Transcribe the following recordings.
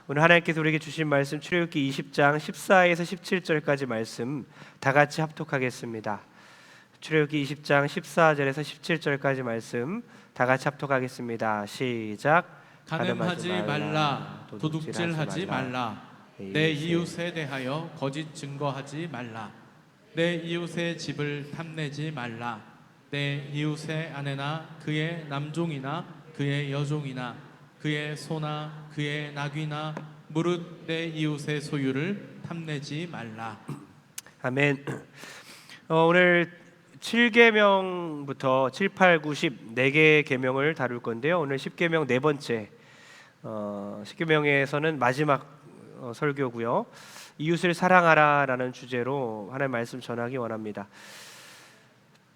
오늘 하나님께서 우리에게 주신 말씀 출애굽기 20장 14에서 17절까지 말씀 다 같이 합독하겠습니다. 출애굽기 20장 14절에서 17절까지 말씀 다 같이 합독하겠습니다. 시작. 간음하지 말라, 도둑질하지 말라, 내 이웃에 대하여 거짓 증거하지 말라, 내 이웃의 집을 탐내지 말라, 내 이웃의 아내나 그의 남종이나 그의 여종이나 그의 소나 그의 나귀나 무릇 내 이웃의 소유를 탐내지 말라. 아멘. 오늘 7계명부터 7, 8, 9, 10 4개의 계명을 다룰 건데요. 오늘 10계명 네 번째 10계명에서는 마지막 설교고요. 이웃을 사랑하라라는 주제로 하나님의 말씀 전하기 원합니다.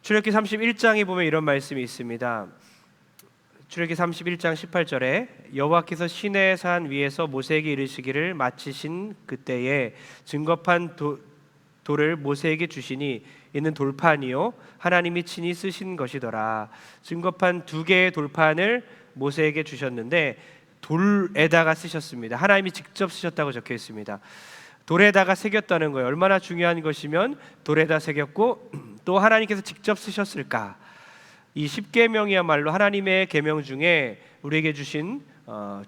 출애굽기 31장에 보면 이런 말씀이 있습니다. 출애굽기 31장 18절에 여호와께서 시내 산 위에서 모세에게 이르시기를 마치신 그때에 증거판 돌을 모세에게 주시니 이는 돌판이요 하나님이 친히 쓰신 것이더라. 증거판 2개의 돌판을 모세에게 주셨는데 돌에다가 쓰셨습니다. 하나님이 직접 쓰셨다고 적혀 있습니다. 돌에다가 새겼다는 거예요. 얼마나 중요한 것이면 돌에다 새겼고 또 하나님께서 직접 쓰셨을까. 이 10계명이야말로 하나님의 계명 중에 우리에게 주신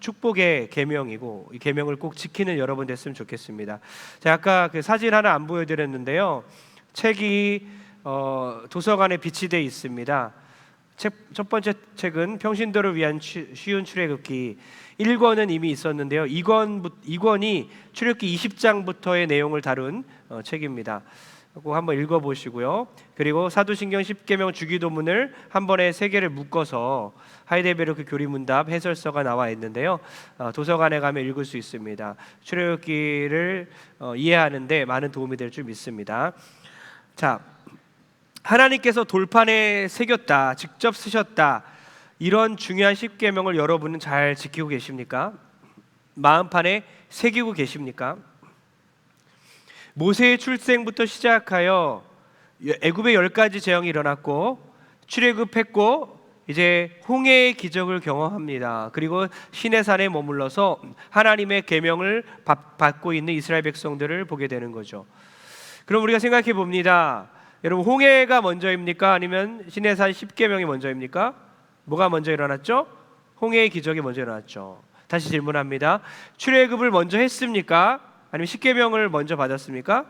축복의 계명이고 이 계명을 꼭 지키는 여러분 됐으면 좋겠습니다. 제가 아까 그 사진 하나 안 보여드렸는데요. 책이 도서관에 비치되어 있습니다. 첫 번째 책은 평신도를 위한 쉬운 출애굽기 1권은 이미 있었는데요. 2권이 출애굽기 20장부터의 내용을 다룬 책입니다. 꼭 한번 읽어보시고요. 그리고 사도신경 10계명 주기도문을 한 번에 3개를 묶어서 하이델베르크 교리문답 해설서가 나와 있는데요. 도서관에 가면 읽을 수 있습니다. 출애굽기를 이해하는 데 많은 도움이 될 줄 믿습니다. 자, 하나님께서 돌판에 새겼다, 직접 쓰셨다, 이런 중요한 10계명을 여러분은 잘 지키고 계십니까? 마음판에 새기고 계십니까? 모세의 출생부터 시작하여 애굽의 10가지 재앙이 일어났고 출애굽했고 이제 홍해의 기적을 경험합니다. 그리고 시내산에 머물러서 하나님의 계명을 받고 있는 이스라엘 백성들을 보게 되는 거죠. 그럼 우리가 생각해 봅니다. 여러분, 홍해가 먼저입니까? 아니면 시내산 10계명이 먼저입니까? 뭐가 먼저 일어났죠? 홍해의 기적이 먼저 일어났죠. 다시 질문합니다. 출애굽을 먼저 했습니까? 아니면 10계명을 먼저 받았습니까?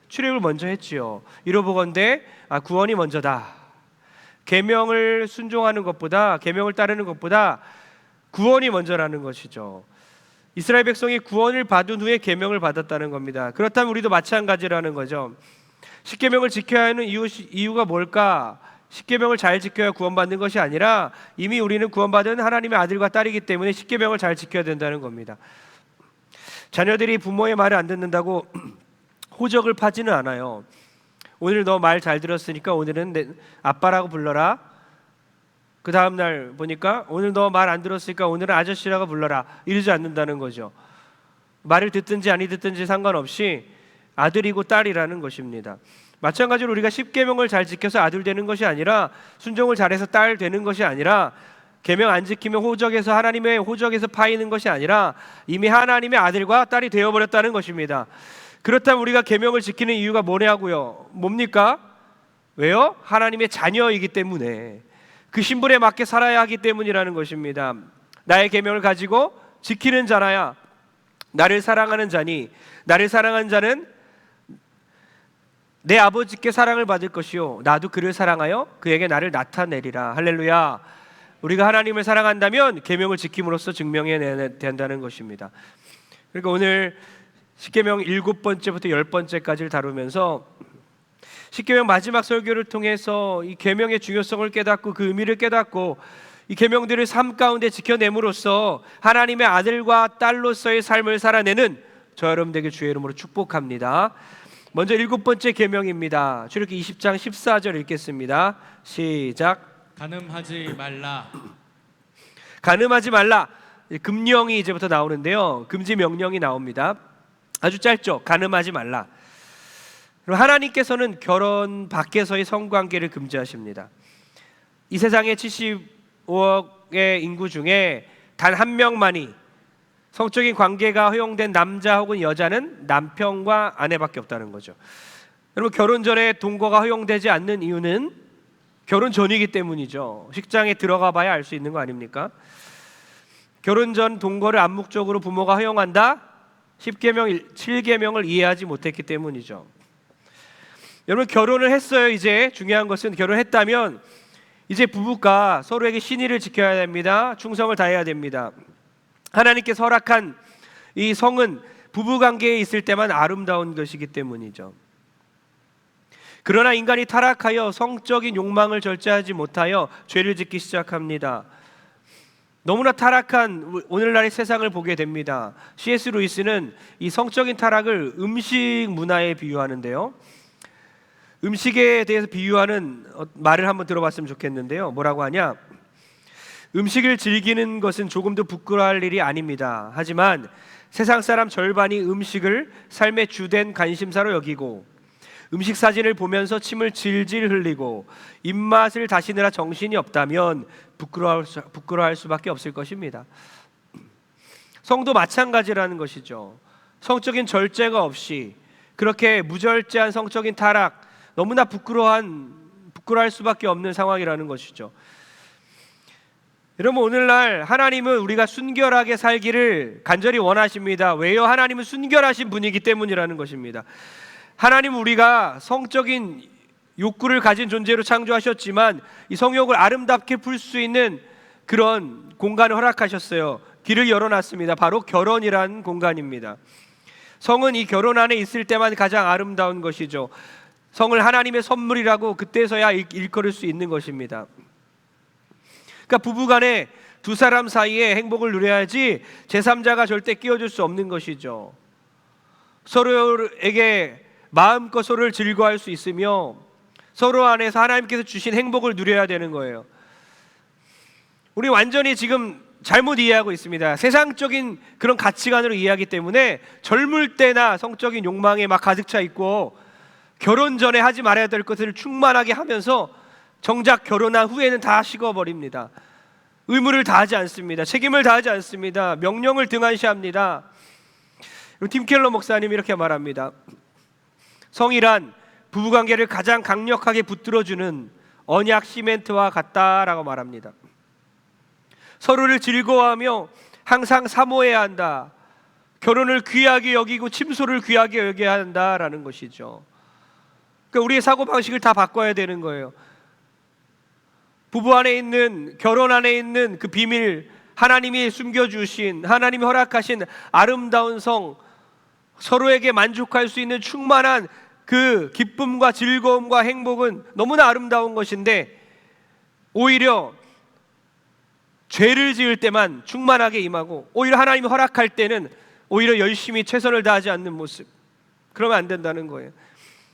출애굽을 먼저 했지요. 이러보건대 구원이 먼저다. 계명을 순종하는 것보다, 계명을 따르는 것보다 구원이 먼저라는 것이죠. 이스라엘 백성이 구원을 받은 후에 계명을 받았다는 겁니다. 그렇다면 우리도 마찬가지라는 거죠. 10계명을 지켜야 하는 이유가 뭘까? 10계명을 잘 지켜야 구원받는 것이 아니라 이미 우리는 구원받은 하나님의 아들과 딸이기 때문에 10계명을 잘 지켜야 된다는 겁니다. 자녀들이 부모의 말을 안 듣는다고 호적을 파지는 않아요. 오늘 너 말 잘 들었으니까 오늘은 내 아빠라고 불러라. 그 다음 날 보니까 오늘 너 말 안 들었으니까 오늘은 아저씨라고 불러라. 이러지 않는다는 거죠. 말을 듣든지 아니 듣든지 상관없이 아들이고 딸이라는 것입니다. 마찬가지로 우리가 10계명을 잘 지켜서 아들 되는 것이 아니라, 순종을 잘해서 딸 되는 것이 아니라, 계명 안 지키면 하나님의 호적에서 파이는 것이 아니라 이미 하나님의 아들과 딸이 되어버렸다는 것입니다. 그렇다면 우리가 계명을 지키는 이유가 뭐냐고요? 뭡니까? 왜요? 하나님의 자녀이기 때문에, 그 신분에 맞게 살아야 하기 때문이라는 것입니다. 나의 계명을 가지고 지키는 자라야 나를 사랑하는 자니, 나를 사랑하는 자는 내 아버지께 사랑을 받을 것이요 나도 그를 사랑하여 그에게 나를 나타내리라. 할렐루야. 우리가 하나님을 사랑한다면 계명을 지킴으로써 증명해내야 된다는 것입니다. 그러니까 오늘 10계명 7번째부터 10번째까지를 다루면서 10계명 마지막 설교를 통해서 이 계명의 중요성을 깨닫고 그 의미를 깨닫고 이 계명들을 삶 가운데 지켜냄으로써 하나님의 아들과 딸로서의 삶을 살아내는 저 여러분 되게 주의 이름으로 축복합니다. 먼저 7번째 계명입니다. 출애굽기 20장 14절 읽겠습니다. 시작. 간음하지 말라. 간음하지 말라. 금령이 이제부터 나오는데요. 금지 명령이 나옵니다. 아주 짧죠. 간음하지 말라. 하나님께서는 결혼 밖에서의 성관계를 금지하십니다. 이 세상에 75억의 인구 중에 단 한 명만이 성적인 관계가 허용된 남자 혹은 여자는 남편과 아내밖에 없다는 거죠. 여러분, 결혼 전에 동거가 허용되지 않는 이유는 결혼 전이기 때문이죠. 식장에 들어가 봐야 알 수 있는 거 아닙니까? 결혼 전 동거를 암묵적으로 부모가 허용한다? 10계명, 7계명을 이해하지 못했기 때문이죠. 여러분, 결혼을 했어요. 이제 중요한 것은 결혼했다면 이제 부부가 서로에게 신의를 지켜야 됩니다. 충성을 다해야 됩니다. 하나님께서 허락한 이 성은 부부관계에 있을 때만 아름다운 것이기 때문이죠. 그러나 인간이 타락하여 성적인 욕망을 절제하지 못하여 죄를 짓기 시작합니다. 너무나 타락한 오늘날의 세상을 보게 됩니다. C.S. 루이스는 이 성적인 타락을 음식 문화에 비유하는데요. 음식에 대해서 비유하는 말을 한번 들어봤으면 좋겠는데요. 뭐라고 하냐? 음식을 즐기는 것은 조금도 부끄러워할 일이 아닙니다. 하지만 세상 사람 절반이 음식을 삶의 주된 관심사로 여기고 음식 사진을 보면서 침을 질질 흘리고 입맛을 다시느라 정신이 없다면 부끄러워할 수밖에 없을 것입니다. 성도 마찬가지라는 것이죠. 성적인 절제가 없이 그렇게 무절제한 성적인 타락, 너무나 부끄러워할 수밖에 없는 상황이라는 것이죠. 여러분, 오늘날 하나님은 우리가 순결하게 살기를 간절히 원하십니다. 왜요? 하나님은 순결하신 분이기 때문이라는 것입니다. 하나님은 우리가 성적인 욕구를 가진 존재로 창조하셨지만 이 성욕을 아름답게 풀 수 있는 그런 공간을 허락하셨어요. 길을 열어놨습니다. 바로 결혼이라는 공간입니다. 성은 이 결혼 안에 있을 때만 가장 아름다운 것이죠. 성을 하나님의 선물이라고 그때서야 일컬을 수 있는 것입니다. 그러니까 부부간에 두 사람 사이에 행복을 누려야지 제3자가 절대 끼워줄 수 없는 것이죠. 서로에게 마음껏 서로를 즐거워할 수 있으며 서로 안에서 하나님께서 주신 행복을 누려야 되는 거예요. 우리 완전히 지금 잘못 이해하고 있습니다. 세상적인 그런 가치관으로 이해하기 때문에 젊을 때나 성적인 욕망에 막 가득 차 있고 결혼 전에 하지 말아야 될 것을 충만하게 하면서 정작 결혼한 후에는 다 식어버립니다. 의무를 다하지 않습니다. 책임을 다하지 않습니다. 명령을 등한시합니다. 팀 켈러 목사님이 이렇게 말합니다. 성이란 부부관계를 가장 강력하게 붙들어주는 언약 시멘트와 같다라고 말합니다. 서로를 즐거워하며 항상 사모해야 한다. 결혼을 귀하게 여기고 침소를 귀하게 여겨야 한다라는 것이죠. 그러니까 우리의 사고방식을 다 바꿔야 되는 거예요. 부부 안에 있는, 결혼 안에 있는 그 비밀, 하나님이 숨겨주신, 하나님이 허락하신 아름다운 성, 서로에게 만족할 수 있는 충만한 그 기쁨과 즐거움과 행복은 너무나 아름다운 것인데 오히려 죄를 지을 때만 충만하게 임하고 오히려 하나님이 허락할 때는 오히려 열심히 최선을 다하지 않는 모습, 그러면 안 된다는 거예요.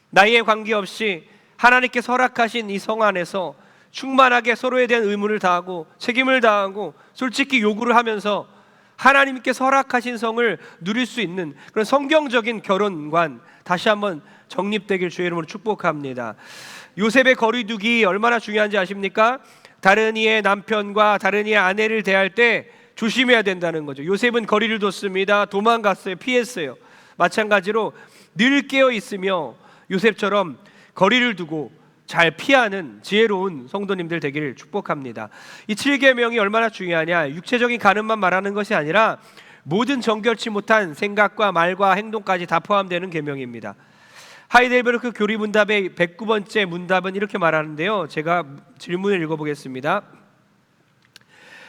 나이에 관계없이 하나님께서 허락하신 이 성 안에서 충만하게 서로에 대한 의무를 다하고 책임을 다하고 솔직히 요구를 하면서 하나님께서 허락하신 성을 누릴 수 있는 그런 성경적인 결혼관 다시 한번 정립되길 주의 이름으로 축복합니다. 요셉의 거리두기 얼마나 중요한지 아십니까? 다른 이의 남편과 다른 이의 아내를 대할 때 조심해야 된다는 거죠. 요셉은 거리를 뒀습니다. 도망갔어요. 피했어요. 마찬가지로 늘 깨어 있으며 요셉처럼 거리를 두고 잘 피하는 지혜로운 성도님들 되기를 축복합니다. 이 7계명이 얼마나 중요하냐? 육체적인 간음만 말하는 것이 아니라 모든 정결치 못한 생각과 말과 행동까지 다 포함되는 계명입니다. 하이델베르크 교리 문답의 109번째 문답은 이렇게 말하는데요. 제가 질문을 읽어보겠습니다.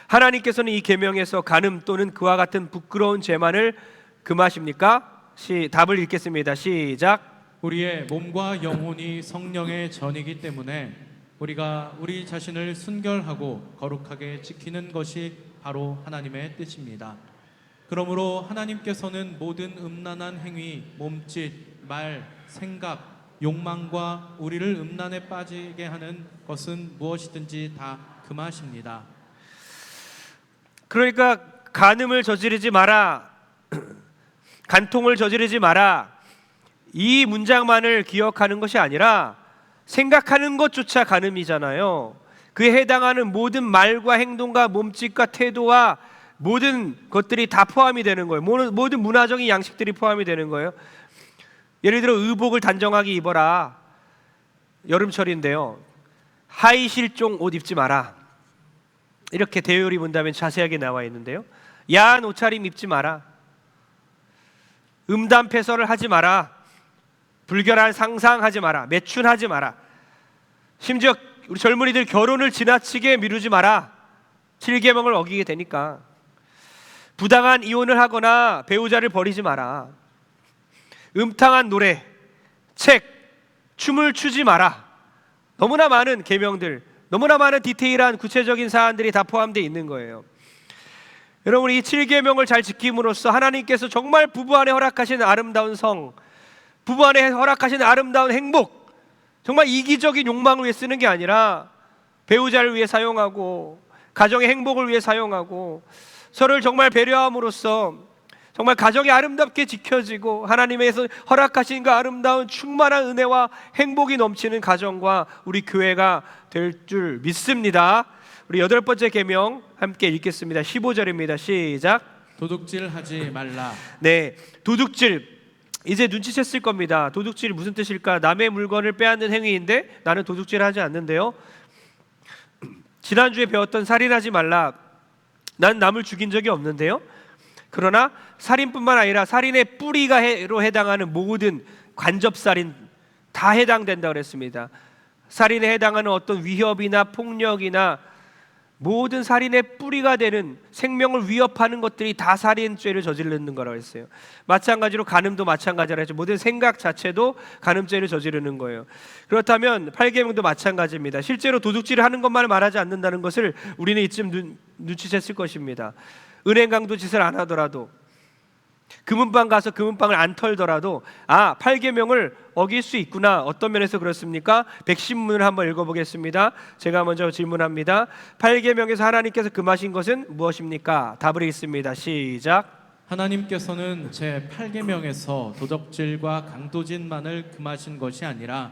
하나님께서는 이 계명에서 간음 또는 그와 같은 부끄러운 죄만을 금하십니까? 답을 읽겠습니다. 시작. 우리의 몸과 영혼이 성령의 전이기 때문에 우리가 우리 자신을 순결하고 거룩하게 지키는 것이 바로 하나님의 뜻입니다. 그러므로 하나님께서는 모든 음란한 행위, 몸짓, 말, 생각, 욕망과 우리를 음란에 빠지게 하는 것은 무엇이든지 다 금하십니다. 그러니까 간음을 저지르지 마라, 간통을 저지르지 마라, 이 문장만을 기억하는 것이 아니라 생각하는 것조차 간음이잖아요. 그에 해당하는 모든 말과 행동과 몸짓과 태도와 모든 것들이 다 포함이 되는 거예요. 모든 문화적인 양식들이 포함이 되는 거예요. 예를 들어 의복을 단정하게 입어라. 여름철인데요. 하이 실종 옷 입지 마라. 이렇게 대요리 문답에 자세하게 나와 있는데요. 야한 옷차림 입지 마라. 음담패설을 하지 마라. 불결한 상상하지 마라. 매춘하지 마라. 심지어 우리 젊은이들 결혼을 지나치게 미루지 마라. 7계명을 어기게 되니까. 부당한 이혼을 하거나 배우자를 버리지 마라. 음탕한 노래, 책, 춤을 추지 마라. 너무나 많은 계명들, 너무나 많은 디테일한 구체적인 사안들이 다 포함되어 있는 거예요. 여러분, 이 7계명을 잘 지킴으로써 하나님께서 정말 부부 안에 허락하신 아름다운 성, 부부 안에 허락하신 아름다운 행복, 정말 이기적인 욕망을 위해 쓰는 게 아니라 배우자를 위해 사용하고 가정의 행복을 위해 사용하고 서로를 정말 배려함으로써 정말 가정이 아름답게 지켜지고 하나님에서 허락하신 그 아름다운 충만한 은혜와 행복이 넘치는 가정과 우리 교회가 될 줄 믿습니다. 우리 8번째 계명 함께 읽겠습니다. 15절입니다. 시작. 도둑질하지 말라. 네, 도둑질. 이제 눈치챘을 겁니다. 도둑질이 무슨 뜻일까? 남의 물건을 빼앗는 행위인데 나는 도둑질하지 않는데요. 지난주에 배웠던 살인하지 말라. 난 남을 죽인 적이 없는데요. 그러나 살인뿐만 아니라 살인의 뿌리가로 해당하는 모든 간접살인 다 해당된다 그랬습니다. 살인에 해당하는 어떤 위협이나 폭력이나 모든 살인의 뿌리가 되는 생명을 위협하는 것들이 다 살인죄를 저지르는 거라고 했어요. 마찬가지로 간음도 마찬가지라 했죠. 모든 생각 자체도 간음죄를 저지르는 거예요. 그렇다면 8계명도 마찬가지입니다. 실제로 도둑질을 하는 것만 말하지 않는다는 것을 우리는 이쯤 눈치챘을 것입니다. 은행 강도 짓을 안 하더라도, 금은방 가서 금은방을 안 털더라도 8계명을 어길 수 있구나. 어떤 면에서 그렇습니까? 백신문을 한번 읽어보겠습니다. 제가 먼저 질문합니다. 8계명에서 하나님께서 금하신 것은 무엇입니까? 답을 읽습니다. 시작. 하나님께서는 제 8계명에서 도적질과 강도질만을 금하신 것이 아니라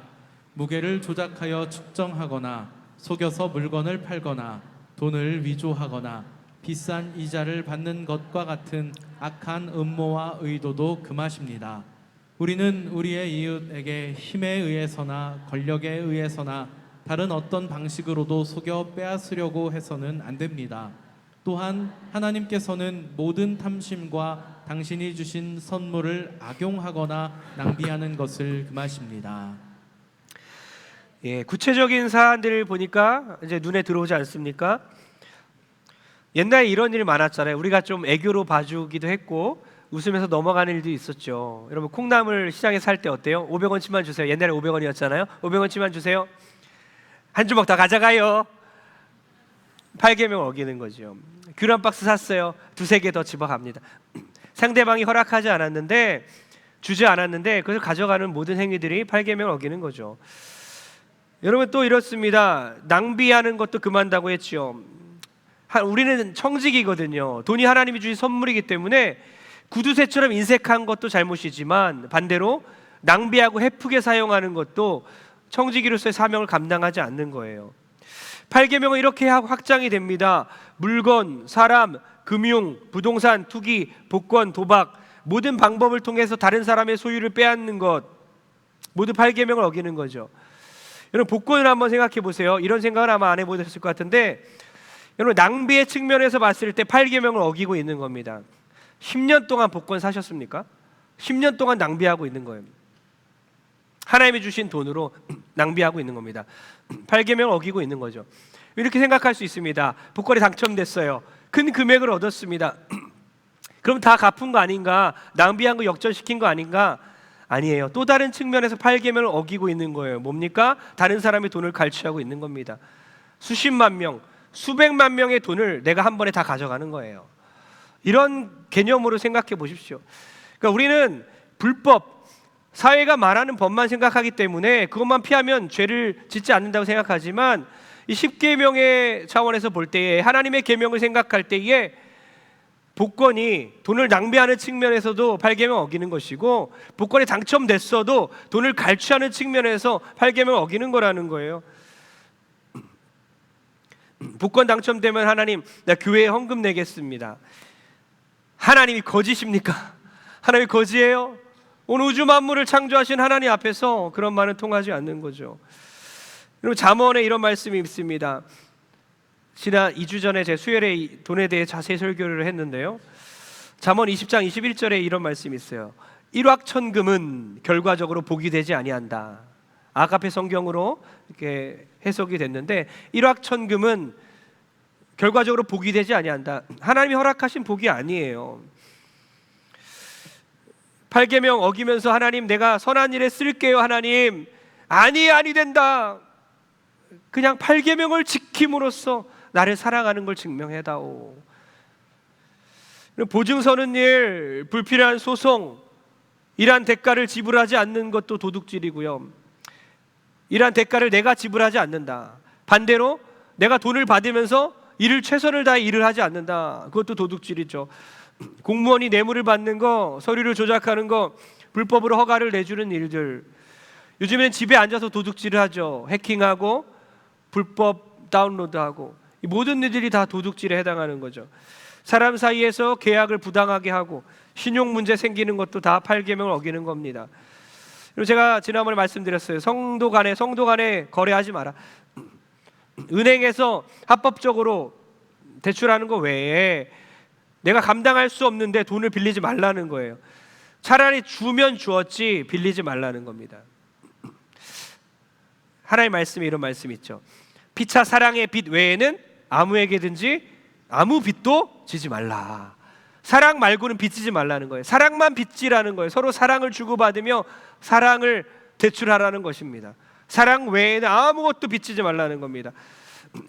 무게를 조작하여 측정하거나 속여서 물건을 팔거나 돈을 위조하거나 비싼 이자를 받는 것과 같은 악한 음모와 의도도 금하십니다. 우리는 우리의 이웃에게 힘에 의해서나 권력에 의해서나 다른 어떤 방식으로도 속여 빼앗으려고 해서는 안 됩니다. 또한 하나님께서는 모든 탐심과 당신이 주신 선물을 악용하거나 낭비하는 것을 금하십니다. 예, 구체적인 사안들을 보니까 이제 눈에 들어오지 않습니까? 옛날에 이런 일이 많았잖아요. 우리가 좀 애교로 봐주기도 했고 웃으면서 넘어가는 일도 있었죠. 여러분, 콩나물 시장에 살 때 어때요? 500원치만 주세요. 옛날에 500원이었잖아요. 500원치만 주세요. 한 주먹 더 가져가요. 8계명 어기는 거죠. 귤 한 박스 샀어요. 2-3개 더 집어갑니다. 상대방이 허락하지 않았는데, 주지 않았는데 그걸 가져가는 모든 행위들이 8계명 어기는 거죠. 여러분, 또 이렇습니다. 낭비하는 것도 금한다고 했죠. 우리는 청직이거든요. 돈이 하나님이 주신 선물이기 때문에 구두쇠처럼 인색한 것도 잘못이지만 반대로 낭비하고 헤프게 사용하는 것도 청지기로서의 사명을 감당하지 않는 거예요. 8계명은 이렇게 확장이 됩니다. 물건, 사람, 금융, 부동산, 투기, 복권, 도박 모든 방법을 통해서 다른 사람의 소유를 빼앗는 것 모두 8계명을 어기는 거죠. 여러분, 복권을 한번 생각해 보세요. 이런 생각을 아마 안 해보셨을 것 같은데, 여러분, 낭비의 측면에서 봤을 때 8계명을 어기고 있는 겁니다. 10년 동안 복권 사셨습니까? 10년 동안 낭비하고 있는 거예요. 하나님이 주신 돈으로 낭비하고 있는 겁니다. 8계명을 어기고 있는 거죠. 이렇게 생각할 수 있습니다. 복권에 당첨됐어요. 큰 금액을 얻었습니다. 그럼 다 갚은 거 아닌가? 낭비한 거 역전시킨 거 아닌가? 아니에요. 또 다른 측면에서 8계명을 어기고 있는 거예요. 뭡니까? 다른 사람의 돈을 갈취하고 있는 겁니다. 수십만 명, 수백만 명의 돈을 내가 한 번에 다 가져가는 거예요. 이런 개념으로 생각해 보십시오. 그러니까 우리는 불법, 사회가 말하는 법만 생각하기 때문에 그것만 피하면 죄를 짓지 않는다고 생각하지만 이 10계명의 차원에서 볼 때에 하나님의 계명을 생각할 때에 복권이 돈을 낭비하는 측면에서도 8계명 어기는 것이고 복권에 당첨됐어도 돈을 갈취하는 측면에서 8계명 어기는 거라는 거예요. 복권 당첨되면 하나님 나 교회에 헌금 내겠습니다. 하나님이 거짓입니까? 하나님이 거지예요? 오늘 우주 만물을 창조하신 하나님 앞에서 그런 말은 통하지 않는 거죠. 여러분, 잠언에 이런 말씀이 있습니다. 지난 2주 전에 제 수요일에 돈에 대해 자세히 설교를 했는데요, 잠언 20장 21절에 이런 말씀이 있어요. 일확천금은 결과적으로 복이 되지 아니한다. 아가페 성경으로 이렇게 해석이 됐는데, 일확천금은 결과적으로 복이 되지 아니한다. 하나님이 허락하신 복이 아니에요. 8계명 어기면서 하나님 내가 선한 일에 쓸게요 하나님, 아니 된다. 그냥 8계명을 지킴으로써 나를 사랑하는 걸 증명해다오. 보증 서는 일, 불필요한 소송, 이러한 대가를 지불하지 않는 것도 도둑질이고요. 이러한 대가를 내가 지불하지 않는다. 반대로 내가 돈을 받으면서 일을 최선을 다해 일을 하지 않는다. 그것도 도둑질이죠. 공무원이 뇌물을 받는 거, 서류를 조작하는 거, 불법으로 허가를 내주는 일들. 요즘에는 집에 앉아서 도둑질을 하죠. 해킹하고 불법 다운로드하고, 이 모든 일들이 다 도둑질에 해당하는 거죠. 사람 사이에서 계약을 부당하게 하고 신용 문제 생기는 것도 다 8계명을 어기는 겁니다. 그리고 제가 지난번에 말씀드렸어요. 성도 간에 거래하지 마라. 은행에서 합법적으로 대출하는 거 외에 내가 감당할 수 없는데 돈을 빌리지 말라는 거예요. 차라리 주면 주었지 빌리지 말라는 겁니다. 하나님의 말씀에 이런 말씀이 있죠. 피차 사랑의 빚 외에는 아무에게든지 아무 빚도 지지 말라. 사랑 말고는 빚지지 말라는 거예요. 사랑만 빚지라는 거예요. 서로 사랑을 주고받으며 사랑을 대출하라는 것입니다. 사랑 외에는 아무것도 빚지지 말라는 겁니다.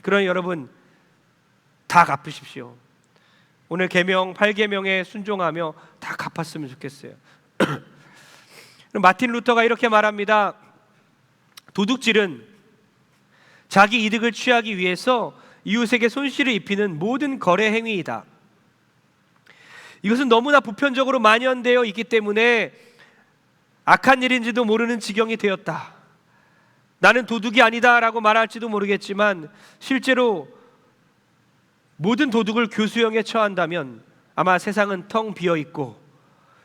그러니 여러분 다 갚으십시오. 오늘 계명 8계명에 순종하며 다 갚았으면 좋겠어요. 마틴 루터가 이렇게 말합니다. 도둑질은 자기 이득을 취하기 위해서 이웃에게 손실을 입히는 모든 거래 행위이다. 이것은 너무나 보편적으로 만연되어 있기 때문에 악한 일인지도 모르는 지경이 되었다. 나는 도둑이 아니다라고 말할지도 모르겠지만 실제로 모든 도둑을 교수형에 처한다면 아마 세상은 텅 비어있고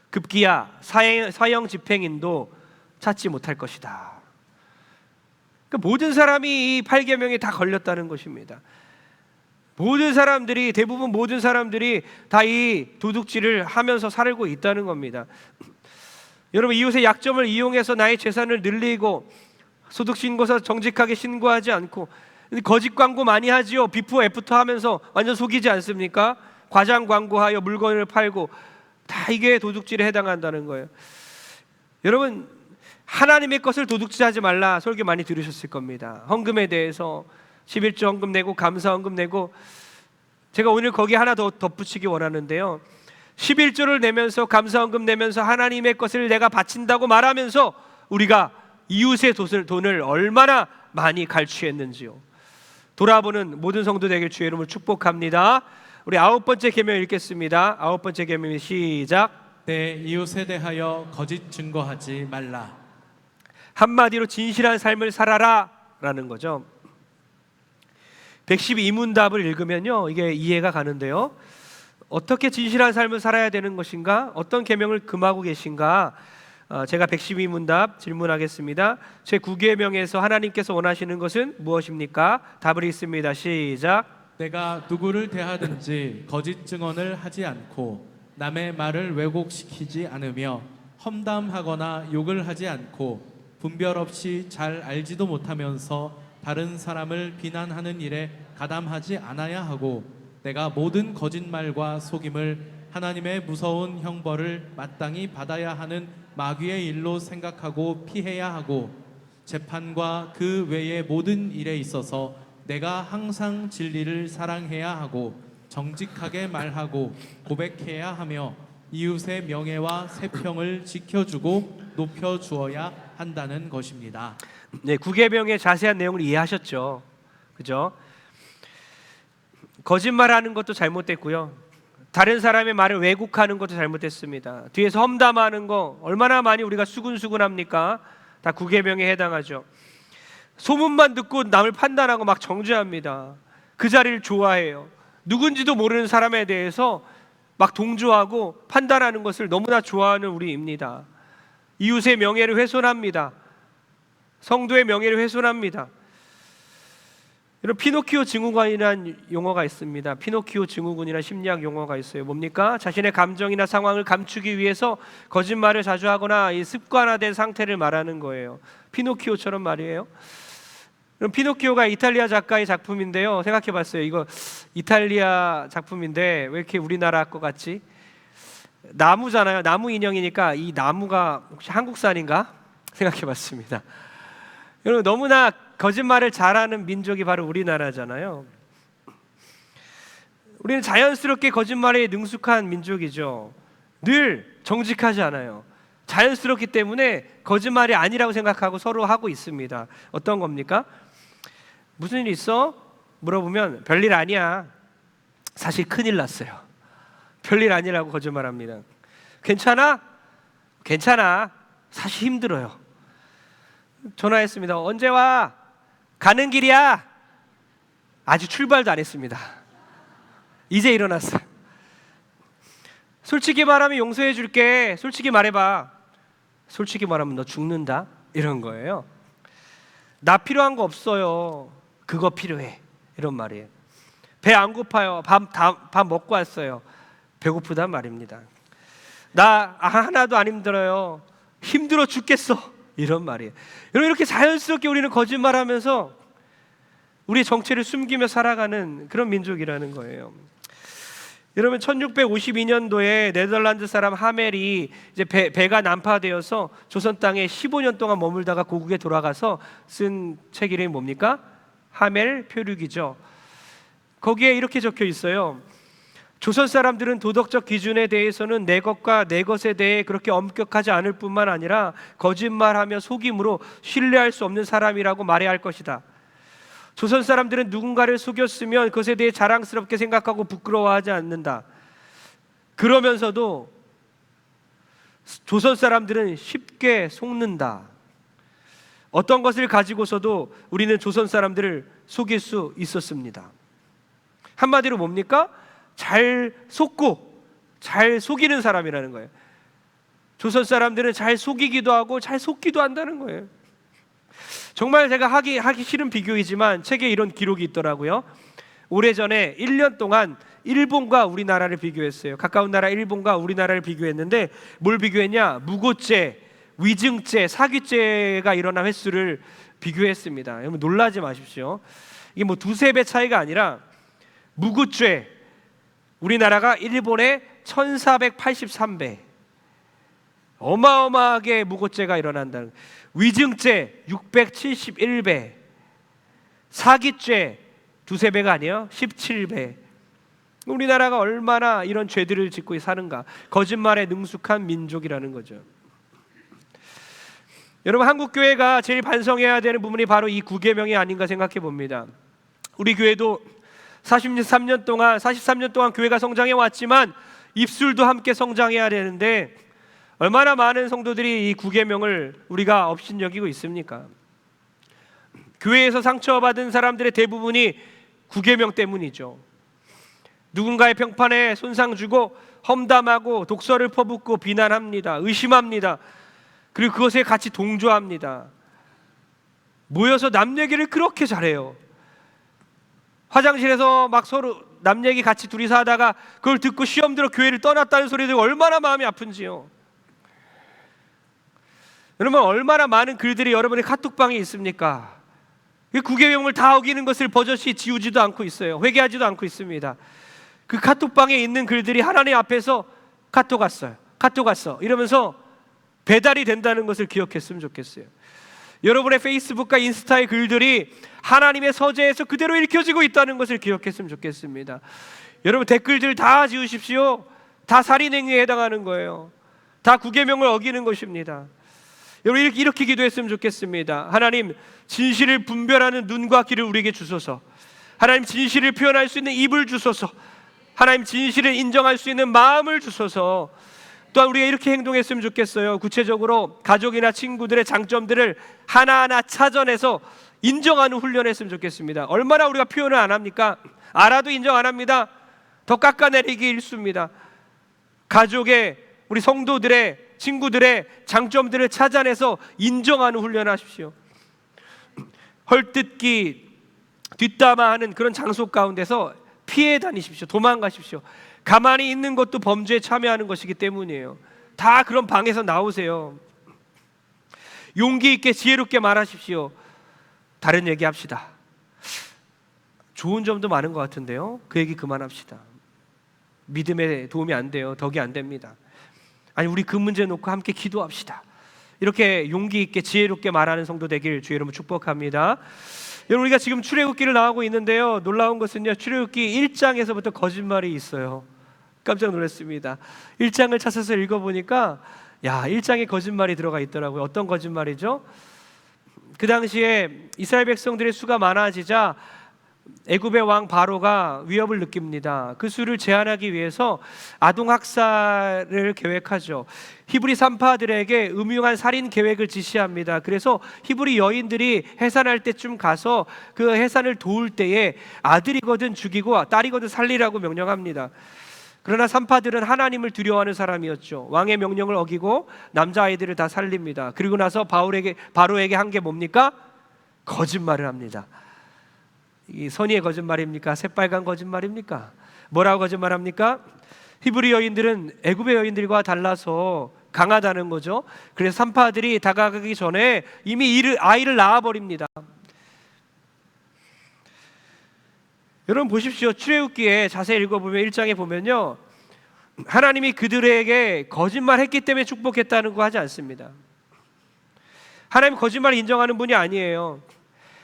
급기야 사형 집행인도 찾지 못할 것이다. 그러니까 모든 사람이 이 8계명에 다 걸렸다는 것입니다. 대부분 모든 사람들이 다 이 도둑질을 하면서 살고 있다는 겁니다. 여러분, 이웃의 약점을 이용해서 나의 재산을 늘리고 소득신고서 정직하게 신고하지 않고 거짓 광고 많이 하지요. 비포 애프터 하면서 완전 속이지 않습니까? 과장 광고하여 물건을 팔고, 다 이게 도둑질에 해당한다는 거예요. 여러분, 하나님의 것을 도둑질하지 말라 설교 많이 들으셨을 겁니다. 헌금에 대해서 11조 헌금 내고 감사 헌금 내고, 제가 오늘 거기 하나 더 덧붙이기 원하는데요, 11조를 내면서 감사 헌금 내면서 하나님의 것을 내가 바친다고 말하면서 우리가 이웃의 돈을 얼마나 많이 갈취했는지요. 돌아보는 모든 성도 되길 주의 이름으로 축복합니다. 우리 9번째 계명 읽겠습니다. 9번째 계명 시작. 내 이웃에 대하여 거짓 증거하지 말라. 한마디로 진실한 삶을 살아라 라는 거죠. 112문답을 읽으면요, 이게 이해가 가는데요, 어떻게 진실한 삶을 살아야 되는 것인가, 어떤 계명을 금하고 계신가, 제가 112문답 질문하겠습니다. 제 9계명에서 하나님께서 원하시는 것은 무엇입니까? 답을 읽습니다. 시작. 내가 누구를 대하든지 거짓 증언을 하지 않고 남의 말을 왜곡시키지 않으며 험담하거나 욕을 하지 않고 분별 없이 잘 알지도 못하면서 다른 사람을 비난하는 일에 가담하지 않아야 하고, 내가 모든 거짓말과 속임을 하나님의 무서운 형벌을 마땅히 받아야 하는 마귀의 일로 생각하고 피해야 하고, 재판과 그 외의 모든 일에 있어서 내가 항상 진리를 사랑해야 하고 정직하게 말하고 고백해야 하며 이웃의 명예와 세평을 지켜주고 높여주어야 한다는 것입니다. 네, 9계명의 자세한 내용을 이해하셨죠? 그죠? 거짓말하는 것도 잘못됐고요, 다른 사람의 말을 왜곡하는 것도 잘못됐습니다. 뒤에서 험담하는 거 얼마나 많이 우리가 수군수군합니까? 다 9계명에 해당하죠. 소문만 듣고 남을 판단하고 막 정죄합니다. 그 자리를 좋아해요. 누군지도 모르는 사람에 대해서 막 동조하고 판단하는 것을 너무나 좋아하는 우리입니다. 이웃의 명예를 훼손합니다. 성도의 명예를 훼손합니다. 여러분, 피노키오 증후군이라는 용어가 있습니다. 피노키오 증후군이라는 심리학 용어가 있어요. 뭡니까? 자신의 감정이나 상황을 감추기 위해서 거짓말을 자주 하거나 이 습관화된 상태를 말하는 거예요. 피노키오처럼 말이에요. 그럼 피노키오가 이탈리아 작가의 작품인데요. 생각해봤어요. 이거 이탈리아 작품인데 왜 이렇게 우리나라 것 같지? 나무잖아요. 나무 인형이니까 이 나무가 혹시 한국산인가? 생각해봤습니다. 여러분, 너무나 거짓말을 잘하는 민족이 바로 우리나라잖아요. 우리는 자연스럽게 거짓말에 능숙한 민족이죠. 늘 정직하지 않아요. 자연스럽기 때문에 거짓말이 아니라고 생각하고 서로 하고 있습니다. 어떤 겁니까? 무슨 일 있어? 물어보면 별일 아니야. 사실 큰일 났어요. 별일 아니라고 거짓말합니다. 괜찮아? 괜찮아. 사실 힘들어요. 전화했습니다. 언제 와? 가는 길이야. 아직 출발도 안 했습니다. 이제 일어났어요. 솔직히 말하면 용서해 줄게. 솔직히 말해봐. 솔직히 말하면 너 죽는다. 이런 거예요. 나 필요한 거 없어요. 그거 필요해. 이런 말이에요. 배 안 고파요. 밥 먹고 왔어요. 배고프단 말입니다. 나 하나도 안 힘들어요. 힘들어 죽겠어. 이런 말이에요. 여러분, 이렇게 자연스럽게 우리는 거짓말하면서 우리의 정체를 숨기며 살아가는 그런 민족이라는 거예요. 여러분, 1652년도에 네덜란드 사람 하멜이 이제 배가 난파되어서 조선 땅에 15년 동안 머물다가 고국에 돌아가서 쓴 책 이름이 뭡니까? 하멜 표류기죠. 거기에 이렇게 적혀 있어요. 조선 사람들은 도덕적 기준에 대해서는 내 것과 내 것에 대해 그렇게 엄격하지 않을 뿐만 아니라 거짓말하며 속임으로 신뢰할 수 없는 사람이라고 말해야 할 것이다. 조선 사람들은 누군가를 속였으면 그것에 대해 자랑스럽게 생각하고 부끄러워하지 않는다. 그러면서도 조선 사람들은 쉽게 속는다. 어떤 것을 가지고서도 우리는 조선 사람들을 속일 수 있었습니다. 한마디로 뭡니까? 잘 속고 잘 속이는 사람이라는 거예요. 조선 사람들은 잘 속이기도 하고 잘 속기도 한다는 거예요. 정말 제가 하기 싫은 비교이지만 책에 이런 기록이 있더라고요. 오래전에 1년 동안 일본과 우리나라를 비교했어요. 가까운 나라 일본과 우리나라를 비교했는데 뭘 비교했냐? 무고죄, 위증죄, 사기죄가 일어난 횟수를 비교했습니다. 여러분, 놀라지 마십시오. 이게 뭐 두세 배 차이가 아니라 무고죄, 우리나라가 일본의 1483배, 어마어마하게 무고죄가 일어난다는 거예요. 위증죄 671배, 사기죄 두세 배가 아니에요. 17배. 우리나라가 얼마나 이런 죄들을 짓고 사는가. 거짓말에 능숙한 민족이라는 거죠. 여러분, 한국 교회가 제일 반성해야 되는 부분이 바로 이 9계명이 아닌가 생각해 봅니다. 우리 교회도 43년 동안 교회가 성장해 왔지만 입술도 함께 성장해야 되는데 얼마나 많은 성도들이 이 9계명을 우리가 업신여기고 있습니까? 교회에서 상처받은 사람들의 대부분이 9계명 때문이죠. 누군가의 평판에 손상 주고 험담하고 독설을 퍼붓고 비난합니다. 의심합니다. 그리고 그것에 같이 동조합니다. 모여서 남 얘기를 그렇게 잘해요. 화장실에서 막 서로 남 얘기 같이 둘이서 하다가 그걸 듣고 시험 들어 교회를 떠났다는 소리 듣고 얼마나 마음이 아픈지요. 여러분, 얼마나 많은 글들이 여러분의 카톡방에 있습니까? 9계명을 다 어기는 것을 버젓이 지우지도 않고 있어요. 회개하지도 않고 있습니다. 그 카톡방에 있는 글들이 하나님 앞에서 카톡 왔어 이러면서 배달이 된다는 것을 기억했으면 좋겠어요. 여러분의 페이스북과 인스타의 글들이 하나님의 서재에서 그대로 읽혀지고 있다는 것을 기억했으면 좋겠습니다. 여러분, 댓글들 다 지우십시오. 다 살인행위에 해당하는 거예요. 다 9계명을 어기는 것입니다. 여러분, 이렇게 기도했으면 좋겠습니다. 하나님, 진실을 분별하는 눈과 귀를 우리에게 주소서. 하나님, 진실을 표현할 수 있는 입을 주소서. 하나님, 진실을 인정할 수 있는 마음을 주소서. 또한 우리가 이렇게 행동했으면 좋겠어요. 구체적으로 가족이나 친구들의 장점들을 하나하나 찾아내서 인정하는 훈련했으면 좋겠습니다. 얼마나 우리가 표현을 안 합니까? 알아도 인정 안 합니다. 더 깎아내리기 일쑤입니다. 가족의, 우리 성도들의, 친구들의 장점들을 찾아내서 인정하는 훈련하십시오. 헐뜯기, 뒷담화하는 그런 장소 가운데서 피해 다니십시오. 도망가십시오. 가만히 있는 것도 범죄에 참여하는 것이기 때문이에요. 다 그런 방에서 나오세요. 용기 있게 지혜롭게 말하십시오. 다른 얘기 합시다. 좋은 점도 많은 것 같은데요. 그 얘기 그만합시다. 믿음에 도움이 안 돼요. 덕이 안 됩니다. 아니, 우리 그 문제 놓고 함께 기도합시다. 이렇게 용기 있게 지혜롭게 말하는 성도 되길 주의 이름으로 축복합니다. 여러분, 우리가 지금 출애굽기를 나오고 있는데요, 놀라운 것은요, 출애굽기 1장에서부터 거짓말이 있어요. 깜짝 놀랐습니다. 1장을 찾아서 읽어보니까 1장에 거짓말이 들어가 있더라고요. 어떤 거짓말이죠? 그 당시에 이스라엘 백성들의 수가 많아지자 애굽의 왕 바로가 위협을 느낍니다. 그 수를 제한하기 위해서 아동학살을 계획하죠. 히브리 산파들에게 음흉한 살인 계획을 지시합니다. 그래서 히브리 여인들이 해산할 때쯤 가서 그 해산을 도울 때에 아들이거든 죽이고 딸이거든 살리라고 명령합니다. 그러나 산파들은 하나님을 두려워하는 사람이었죠. 왕의 명령을 어기고 남자아이들을 다 살립니다. 그리고 나서 바로에게 한 게 뭡니까? 거짓말을 합니다. 이 선의의 거짓말입니까? 새빨간 거짓말입니까? 뭐라고 거짓말합니까? 히브리 여인들은 애굽의 여인들과 달라서 강하다는 거죠. 그래서 산파들이 다가가기 전에 이미 아이를 낳아버립니다. 여러분 보십시오. 출애굽기에 자세히 읽어보면 1장에 보면요, 하나님이 그들에게 거짓말했기 때문에 축복했다는 거 하지 않습니다. 하나님 거짓말을 인정하는 분이 아니에요.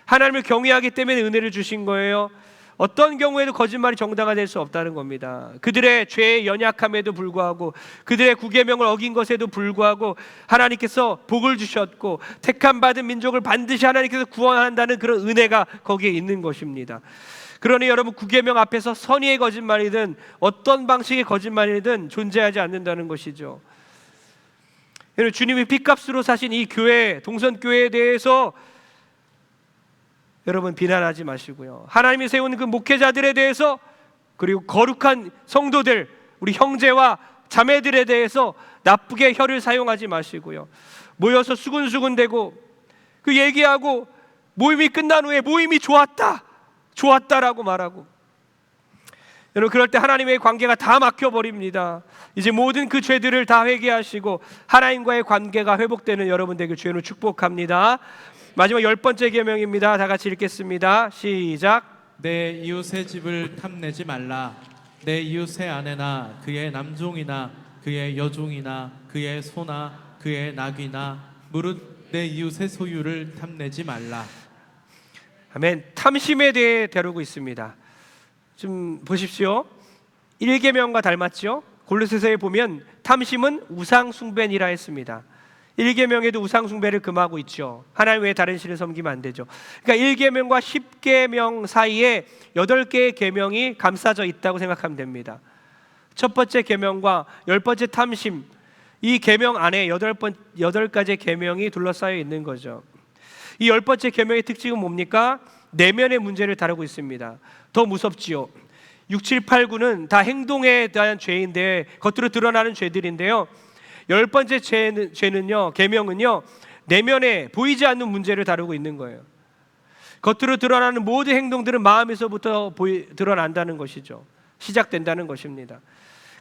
하나님을 경외하기 때문에 은혜를 주신 거예요. 어떤 경우에도 거짓말이 정당화될 수 없다는 겁니다. 그들의 죄의 연약함에도 불구하고, 그들의 구계명을 어긴 것에도 불구하고 하나님께서 복을 주셨고, 택함 받은 민족을 반드시 하나님께서 구원한다는 그런 은혜가 거기에 있는 것입니다. 그러니 여러분, 구계명 앞에서 선의의 거짓말이든 어떤 방식의 거짓말이든 존재하지 않는다는 것이죠. 여러분, 주님이 핏값으로 사신 이 교회, 동선교회에 대해서 여러분 비난하지 마시고요, 하나님이 세운 그 목회자들에 대해서, 그리고 거룩한 성도들, 우리 형제와 자매들에 대해서 나쁘게 혀를 사용하지 마시고요, 모여서 수군수군대고 그 얘기하고 모임이 끝난 후에 모임이 좋았다라고 말하고, 여러분 그럴 때 하나님의 관계가 다 막혀버립니다. 이제 모든 그 죄들을 다 회개하시고 하나님과의 관계가 회복되는 여러분 되길 주님으로 축복합니다. 마지막 10번째 계명입니다. 다 같이 읽겠습니다. 시작. 내 이웃의 집을 탐내지 말라. 내 이웃의 아내나 그의 남종이나 그의 여종이나 그의 소나 그의 낙이나 무릇 내 이웃의 소유를 탐내지 말라. 아멘. 탐심에 대해 다루고 있습니다. 좀 보십시오. 1계명과 닮았죠? 골로새서에 보면 탐심은 우상 숭배니라 했습니다. 1계명에도 우상 숭배를 금하고 있죠. 하나님 외에 다른 신을 섬기면 안 되죠. 그러니까 1계명과 10계명 사이에 8개의 계명이 감싸져 있다고 생각하면 됩니다. 첫 번째 계명과 10번째 탐심, 이 계명 안에 8가지의 계명이 둘러싸여 있는 거죠. 이 10번째 계명의 특징은 뭡니까? 내면의 문제를 다루고 있습니다. 더 무섭지요. 6, 7, 8, 9는 다 행동에 대한 죄인데, 겉으로 드러나는 죄들인데요, 10번째 죄는요, 계명은요, 내면에 보이지 않는 문제를 다루고 있는 거예요. 겉으로 드러나는 모든 행동들은 마음에서부터 드러난다는 것이죠. 시작된다는 것입니다.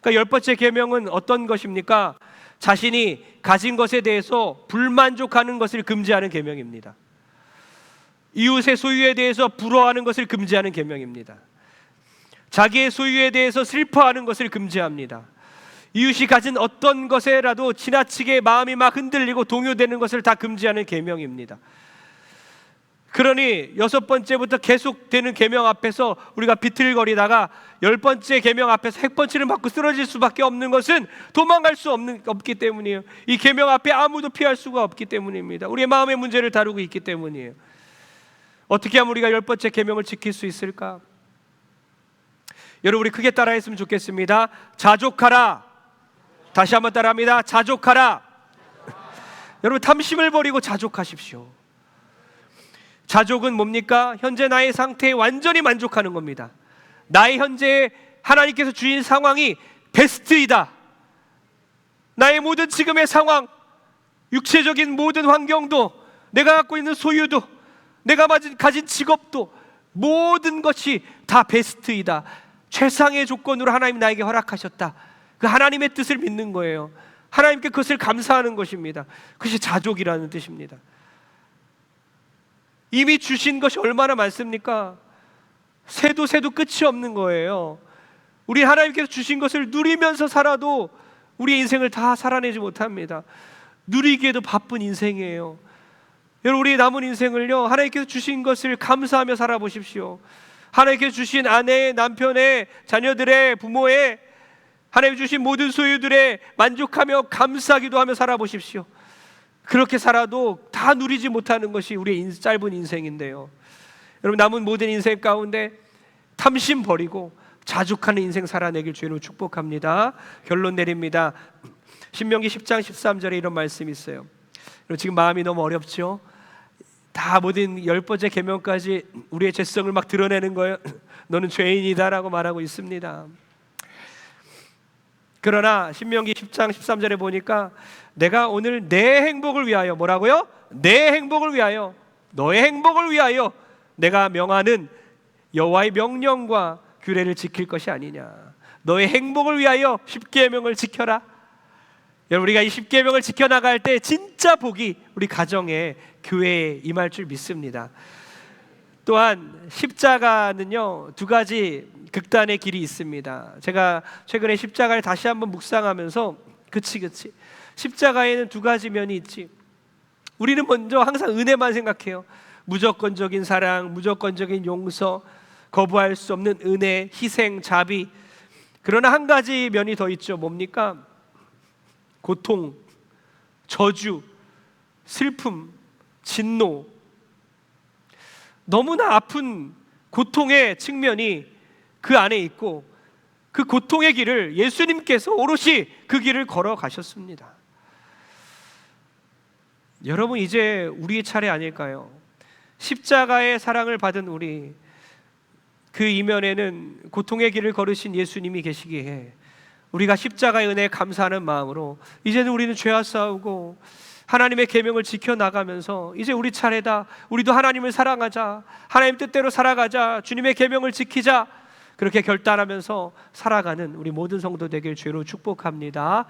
그러니까 10번째 계명은 어떤 것입니까? 자신이 가진 것에 대해서 불만족하는 것을 금지하는 계명입니다. 이웃의 소유에 대해서 부러워하는 것을 금지하는 계명입니다. 자기의 소유에 대해서 슬퍼하는 것을 금지합니다. 이웃이 가진 어떤 것에라도 지나치게 마음이 막 흔들리고 동요되는 것을 다 금지하는 계명입니다. 그러니 6번째부터 계속되는 계명 앞에서 우리가 비틀거리다가 10번째 계명 앞에서 핵펀치를 맞고 쓰러질 수밖에 없는 것은 도망갈 수 없기 때문이에요. 이 계명 앞에 아무도 피할 수가 없기 때문입니다. 우리의 마음의 문제를 다루고 있기 때문이에요. 어떻게 하면 우리가 10번째 계명을 지킬 수 있을까? 여러분, 우리 크게 따라했으면 좋겠습니다. 자족하라. 다시 한번 따라합니다. 자족하라. 여러분, 탐심을 버리고 자족하십시오. 자족은 뭡니까? 현재 나의 상태에 완전히 만족하는 겁니다. 나의 현재 하나님께서 주신 상황이 베스트이다. 나의 모든 지금의 상황, 육체적인 모든 환경도, 내가 갖고 있는 소유도, 내가 가진 직업도, 모든 것이 다 베스트이다. 최상의 조건으로 하나님 나에게 허락하셨다. 그 하나님의 뜻을 믿는 거예요. 하나님께 그것을 감사하는 것입니다. 그것이 자족이라는 뜻입니다. 이미 주신 것이 얼마나 많습니까? 새도 끝이 없는 거예요. 우리 하나님께서 주신 것을 누리면서 살아도 우리의 인생을 다 살아내지 못합니다. 누리기에도 바쁜 인생이에요. 여러분, 우리 남은 인생을요, 하나님께서 주신 것을 감사하며 살아보십시오. 하나님께서 주신 아내의, 남편의, 자녀들의, 부모의, 하나님 주신 모든 소유들에 만족하며 감사하기도 하며 살아보십시오. 그렇게 살아도 다 누리지 못하는 것이 우리의 짧은 인생인데요. 여러분, 남은 모든 인생 가운데 탐심 버리고 자족하는 인생 살아내길 주로 축복합니다. 결론 내립니다. 신명기 10장 13절에 이런 말씀이 있어요. 지금 마음이 너무 어렵죠? 다 모든 10번째 계명까지 우리의 죄성을 막 드러내는 거예요. 너는 죄인이다라고 말하고 있습니다. 그러나 신명기 10장 13절에 보니까 내가 오늘 내 행복을 위하여, 뭐라고요? 내 행복을 위하여, 너의 행복을 위하여 내가 명하는 여호와의 명령과 규례를 지킬 것이 아니냐. 너의 행복을 위하여 십계명을 지켜라. 여러분, 우리가 이 십계명을 지켜나갈 때 진짜 복이 우리 가정에, 교회에 임할 줄 믿습니다. 또한 십자가는요, 두 가지 극단의 길이 있습니다. 제가 최근에 십자가를 다시 한번 묵상하면서 그치 십자가에는 두 가지 면이 있지. 우리는 먼저 항상 은혜만 생각해요. 무조건적인 사랑, 무조건적인 용서, 거부할 수 없는 은혜, 희생, 자비. 그러나 한 가지 면이 더 있죠. 뭡니까? 고통, 저주, 슬픔, 진노. 너무나 아픈 고통의 측면이 그 안에 있고, 그 고통의 길을 예수님께서 오롯이 그 길을 걸어가셨습니다. 여러분, 이제 우리의 차례 아닐까요? 십자가의 사랑을 받은 우리, 그 이면에는 고통의 길을 걸으신 예수님이 계시기에 우리가 십자가의 은혜에 감사하는 마음으로 이제는 우리는 죄와 싸우고 하나님의 계명을 지켜나가면서 이제 우리 차례다, 우리도 하나님을 사랑하자, 하나님 뜻대로 살아가자, 주님의 계명을 지키자, 그렇게 결단하면서 살아가는 우리 모든 성도 되길 주로 축복합니다.